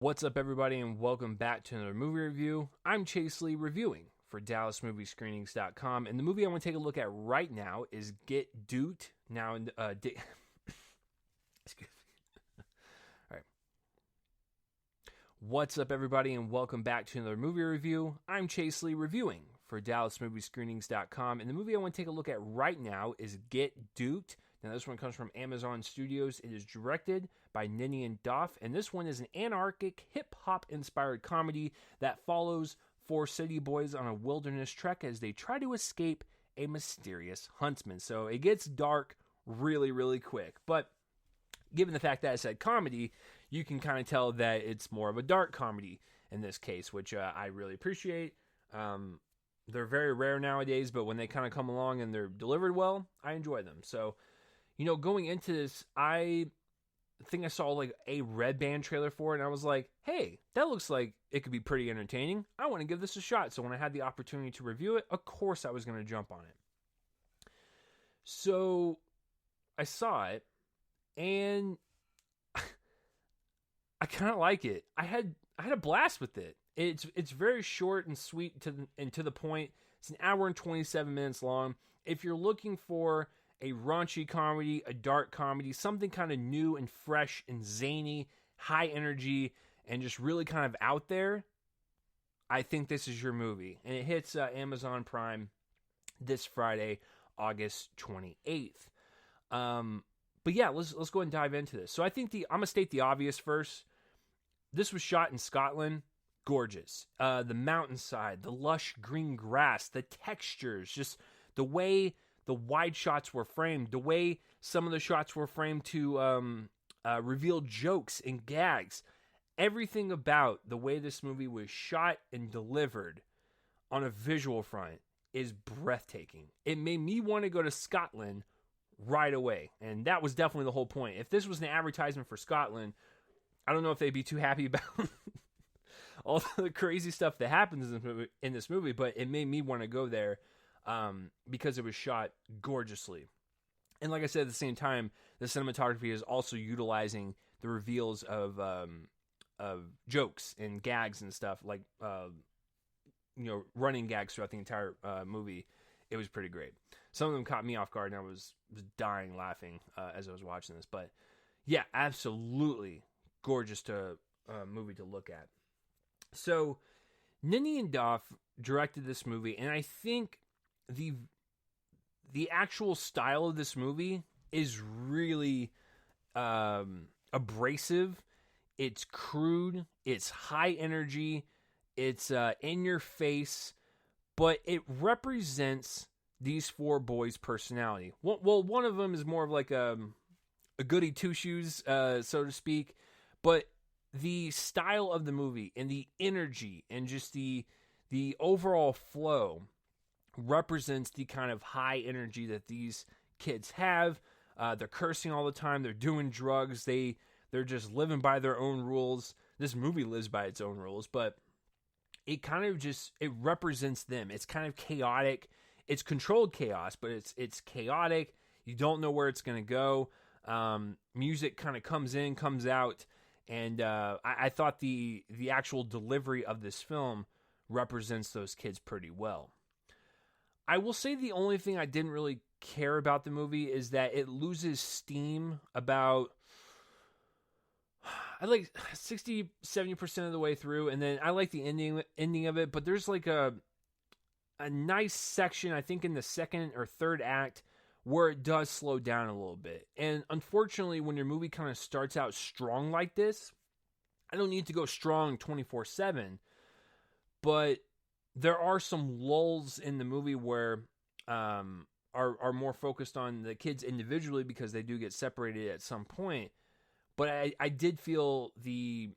What's up, everybody, and welcome back to another movie review. I'm Chase Lee, reviewing for DallasMovieScreenings.com, and the movie I want to take a look at right now is Get Duped. Now, excuse me. All right. What's up, everybody, and welcome back to another movie review. I'm Chase Lee, reviewing for DallasMovieScreenings.com, and the movie I want to take a look at right now is Get Duped. Now, this one comes from Amazon Studios. It is directed by Ninian Duff, and this one is an anarchic, hip-hop inspired comedy that follows four city boys on a wilderness trek as they try to escape a mysterious huntsman. So it gets dark really, really quick. But given the fact that I said comedy, you can kind of tell that it's more of a dark comedy in this case, which I really appreciate. They're very rare nowadays, but when they kind of come along and they're delivered well, I enjoy them. So, going into this, I think I saw like a Red Band trailer for it, and I was like, hey, that looks like it could be pretty entertaining. I want to give this a shot. So when I had the opportunity to review it, of course I was going to jump on it. So I saw it, and I kind of like it. I had a blast with it. It's very short and sweet and to the point. It's an hour and 27 minutes long. If you're looking for a raunchy comedy, a dark comedy, something kind of new and fresh and zany, high energy, and just really kind of out there, I think this is your movie. And it hits Amazon Prime this Friday, August 28th. But yeah, let's go ahead and dive into this. So I think I'm going to state the obvious first. This was shot in Scotland. Gorgeous. The mountainside, the lush green grass, the textures, just the way the wide shots were framed, the way some of the shots were framed to reveal jokes and gags. Everything about the way this movie was shot and delivered on a visual front is breathtaking. It made me want to go to Scotland right away, and that was definitely the whole point. If this was an advertisement for Scotland, I don't know if they'd be too happy about all the crazy stuff that happens in this movie, but it made me want to go there because it was shot gorgeously. And like I said, at the same time, the cinematography is also utilizing the reveals of jokes and gags and stuff, like running gags throughout the entire movie. It was pretty great. Some of them caught me off guard, and I was dying laughing as I was watching this. But yeah, absolutely gorgeous movie to look at. So, Ninian Duff directed this movie, and I think the actual style of this movie is really abrasive. It's crude. It's high energy. It's in your face, but it represents these four boys' personality. Well, one of them is more of like a goody two shoes, so to speak, but the style of the movie and the energy and just the overall flow represents the kind of high energy that these kids have. They're cursing all the time. They're doing drugs. They're just living by their own rules. This movie lives by its own rules, but it kind of it represents them. It's kind of chaotic. It's controlled chaos, but it's chaotic. You don't know where it's going to go. Music kind of comes in, comes out. And I thought the actual delivery of this film represents those kids pretty well. I will say the only thing I didn't really care about the movie is that it loses steam about, I like 60, 70% of the way through. And then I like the ending of it. But there's like a nice section, I think in the second or third act, where it does slow down a little bit. And unfortunately, when your movie kind of starts out strong like this, I don't need to go strong 24/7, but there are some lulls in the movie where are more focused on the kids individually because they do get separated at some point. But I did feel the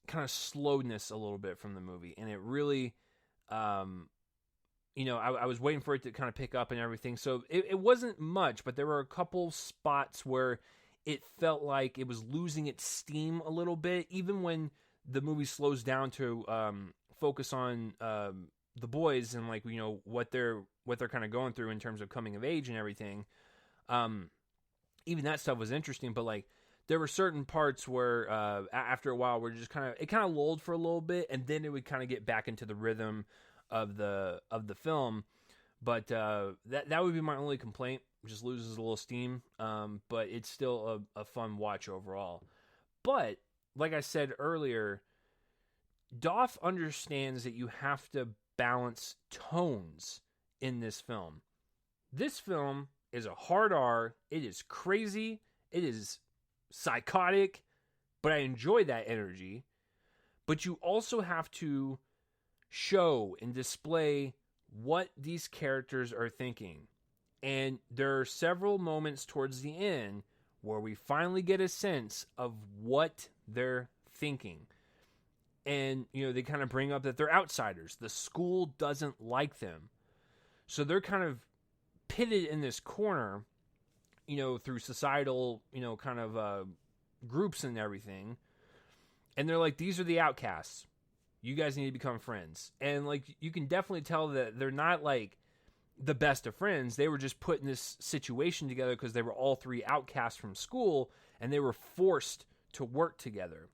kind of slowness a little bit from the movie, and it really I was waiting for it to kind of pick up and everything. So it wasn't much, but there were a couple spots where it felt like it was losing its steam a little bit, even when the movie slows down to focus on the boys and what they're kind of going through in terms of coming of age and everything. Even that stuff was interesting, but like there were certain parts where after a while we're just kind of lulled for a little bit, and then it would kind of get back into the rhythm of the film. But that would be my only complaint. It just loses a little steam, but it's still a fun watch overall. But like I said earlier, Doff understands that you have to balance tones in this film. This film is a hard R. It is crazy. It is psychotic, but I enjoy that energy. But you also have to show and display what these characters are thinking. And there are several moments towards the end where we finally get a sense of what they're thinking. And, they kind of bring up that they're outsiders. The school doesn't like them. So they're kind of pitted in this corner, through societal, kind of groups and everything. And they're like, these are the outcasts. You guys need to become friends. And, you can definitely tell that they're not, the best of friends. They were just put in this situation together because they were all three outcasts from school, and they were forced to work together.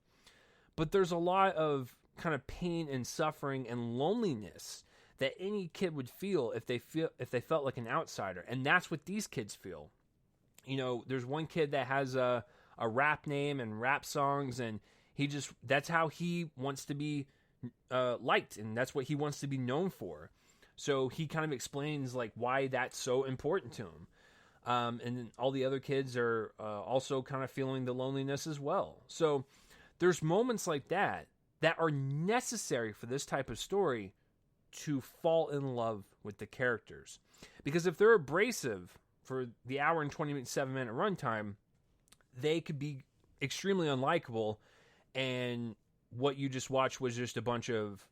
But there's a lot of kind of pain and suffering and loneliness that any kid would feel if they felt like an outsider. And that's what these kids feel. There's one kid that has a rap name and rap songs, and that's how he wants to be liked, and that's what he wants to be known for. So he kind of explains why that's so important to him. And then all the other kids are also kind of feeling the loneliness as well. So there's moments like that are necessary for this type of story to fall in love with the characters. Because if they're abrasive for the hour and 27-minute runtime, they could be extremely unlikable, and what you just watched was just a bunch of,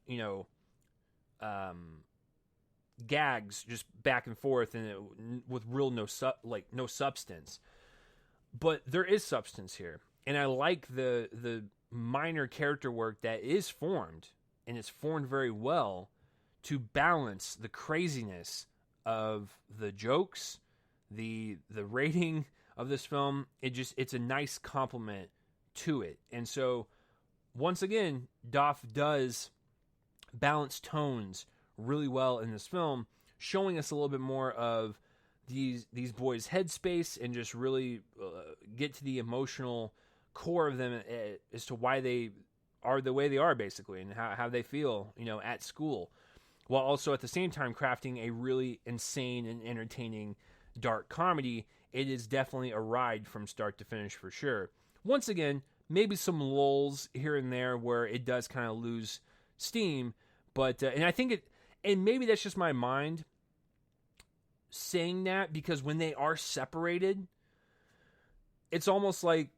gags just back and forth, and with real no substance. But there is substance here, and I like the minor character work that is formed, and it's formed very well to balance the craziness of the jokes, the rating of this film. It's a nice compliment to it. And so once again, Doff does balance tones really well in this film, showing us a little bit more of these boys' headspace, and just really get to the emotional core of them as to why they are the way they are, basically, and how they feel, at school, while also at the same time crafting a really insane and entertaining dark comedy. It is definitely a ride from start to finish for sure. Once again, maybe some lulls here and there where it does kind of lose steam, but and I think and maybe that's just my mind saying that, because when they are separated, it's almost like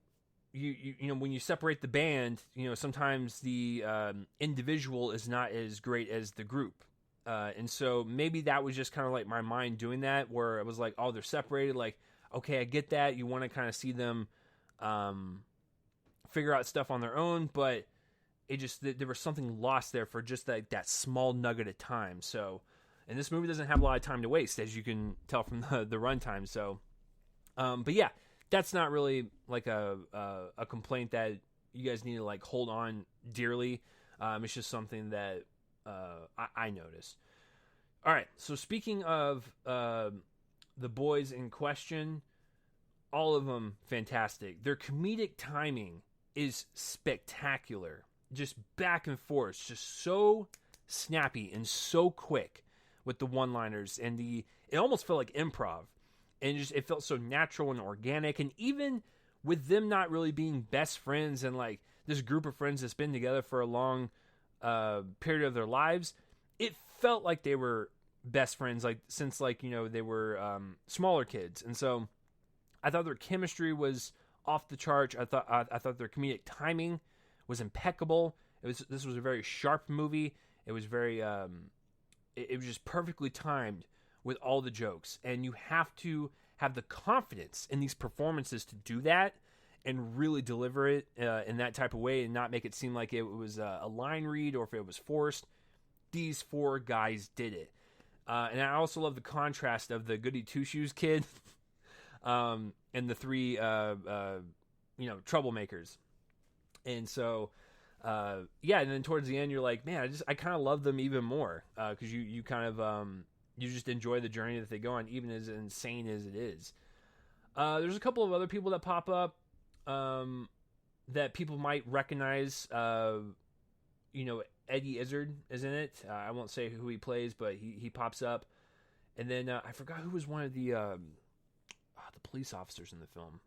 you when you separate the band, sometimes the individual is not as great as the group. And so maybe that was just kind of like my mind doing that, where it was like, oh, they're separated. Okay, I get that. You want to kind of see them figure out stuff on their own, but there was something lost there for just that small nugget of time. So, and this movie doesn't have a lot of time to waste, as you can tell from the runtime. So, but yeah, that's not really a complaint that you guys need to hold on dearly. It's just something that I noticed. All right, so speaking of the boys in question, all of them fantastic. Their comedic timing is spectacular. Just back and forth, just so snappy and so quick with the one-liners, and it almost felt like improv, and it felt so natural and organic. And even with them not really being best friends, and this group of friends that's been together for a long period of their lives, it felt like they were best friends since they were smaller kids. And so I thought their chemistry was off the charts. I thought their comedic timing was impeccable. This was a very sharp movie. It was very it was just perfectly timed with all the jokes, and you have to have the confidence in these performances to do that and really deliver it in that type of way, and not make it seem like it was a line read or if it was forced. These four guys did it. And I also love the contrast of the goody two-shoes kid and the three troublemakers. And so, yeah, and then towards the end, you're like, man, I kind of love them even more, because you kind of you just enjoy the journey that they go on, even as insane as it is. There's a couple of other people that pop up that people might recognize. Eddie Izzard is in it. I won't say who he plays, but he pops up. And then I forgot who was one of the police officers in the film.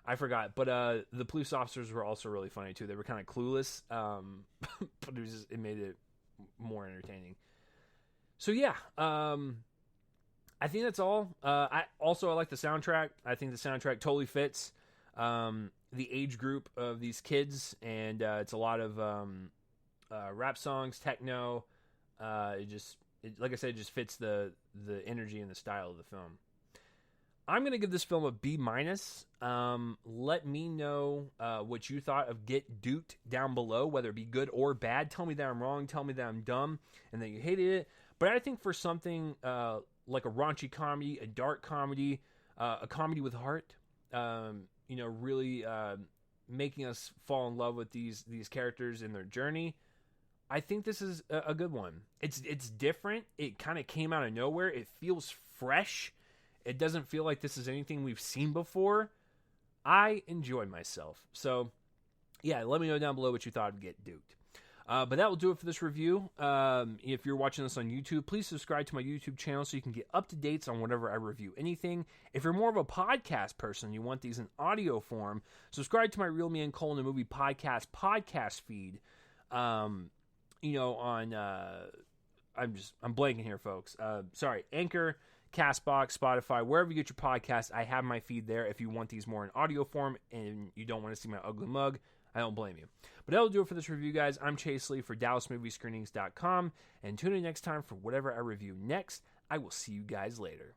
I forgot, but the police officers were also really funny too. They were kind of clueless, but it made it more entertaining. So yeah, I think that's all. I like the soundtrack. I think the soundtrack totally fits the age group of these kids, and it's a lot of rap songs, techno. Like I said, it just fits the energy and the style of the film. I'm going to give this film a B-. Let me know what you thought of Get Duped down below, whether it be good or bad. Tell me that I'm wrong. Tell me that I'm dumb and that you hated it. But I think for something like a raunchy comedy, a dark comedy, a comedy with heart, really making us fall in love with these characters and their journey, I think this is a good one. It's different. It kind of came out of nowhere. It feels fresh. It doesn't feel like this is anything we've seen before. I enjoyed myself. So, yeah, let me know down below what you thought of Get Duped. But that will do it for this review. If you're watching this on YouTube, please subscribe to my YouTube channel so you can get up-to-dates on whenever I review anything. If you're more of a podcast person, you want these in audio form, subscribe to my Real Me and Cole in the Movie podcast feed. I'm blanking here, folks. Sorry, Anchor, Castbox, Spotify, wherever you get your podcasts, I have my feed there. If you want these more in audio form and you don't want to see my ugly mug, I don't blame you. But that'll do it for this review, guys. I'm Chase Lee for DallasMovieScreenings.com, and tune in next time for whatever I review next. I will see you guys later.